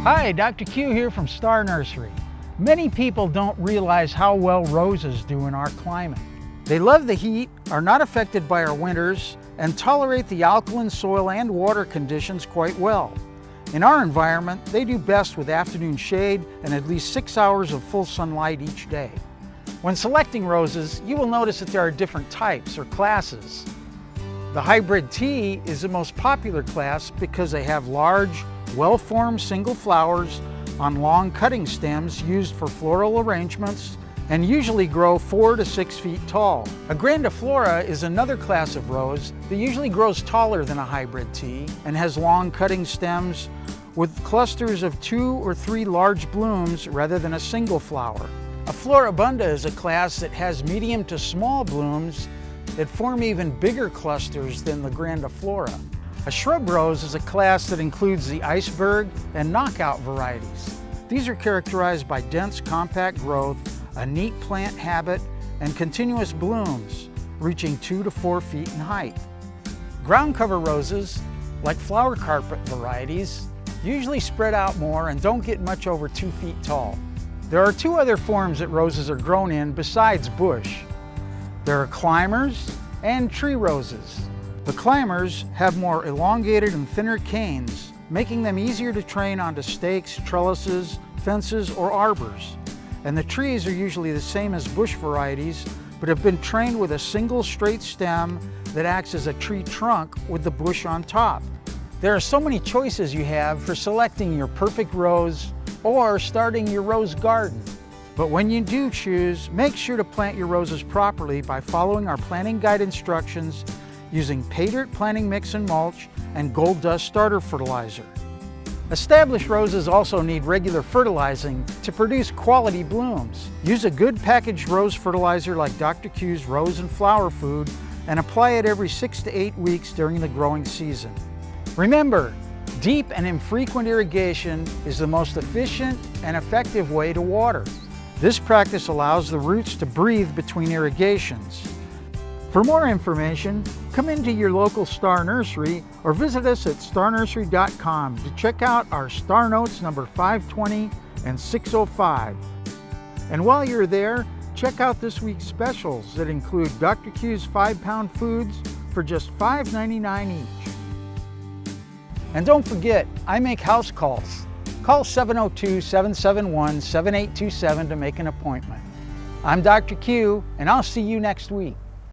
Hi, Dr. Q here from Star Nursery. Many people don't realize how well roses do in our climate. They love the heat, are not affected by our winters, and tolerate the alkaline soil and water conditions quite well. In our environment, they do best with afternoon shade and at least 6 hours of full sunlight each day. When selecting roses, you will notice that there are different types or classes. The hybrid tea is the most popular class because they have large, well-formed single flowers on long cutting stems used for floral arrangements and usually grow 4 to 6 feet tall. A grandiflora is another class of rose that usually grows taller than a hybrid tea and has long cutting stems with clusters of 2 or 3 large blooms rather than a single flower. A floribunda is a class that has medium to small blooms that form even bigger clusters than the grandiflora. A shrub rose is a class that includes the iceberg and knockout varieties. These are characterized by dense, compact growth, a neat plant habit, and continuous blooms, reaching 2 to 4 feet in height. Ground cover roses, like flower carpet varieties, usually spread out more and don't get much over 2 feet tall. There are 2 other forms that roses are grown in besides bush. There are climbers and tree roses. The climbers have more elongated and thinner canes, making them easier to train onto stakes, trellises, fences, or arbors. And the trees are usually the same as bush varieties, but have been trained with a single straight stem that acts as a tree trunk with the bush on top. There are so many choices you have for selecting your perfect rose or starting your rose garden. But when you do choose, make sure to plant your roses properly by following our planting guide instructions using pay dirt planting mix and mulch and gold dust starter fertilizer. Established roses also need regular fertilizing to produce quality blooms. Use a good packaged rose fertilizer like Dr. Q's Rose and Flower Food and apply it every 6 to 8 weeks during the growing season. Remember, deep and infrequent irrigation is the most efficient and effective way to water. This practice allows the roots to breathe between irrigations. For more information, come into your local Star Nursery or visit us at starnursery.com to check out our Star Notes number 520 and 605. And while you're there, check out this week's specials that include Dr. Q's 5-pound foods for just $5.99 each. And don't forget, I make house calls. Call 702-771-7827 to make an appointment. I'm Dr. Q, and I'll see you next week.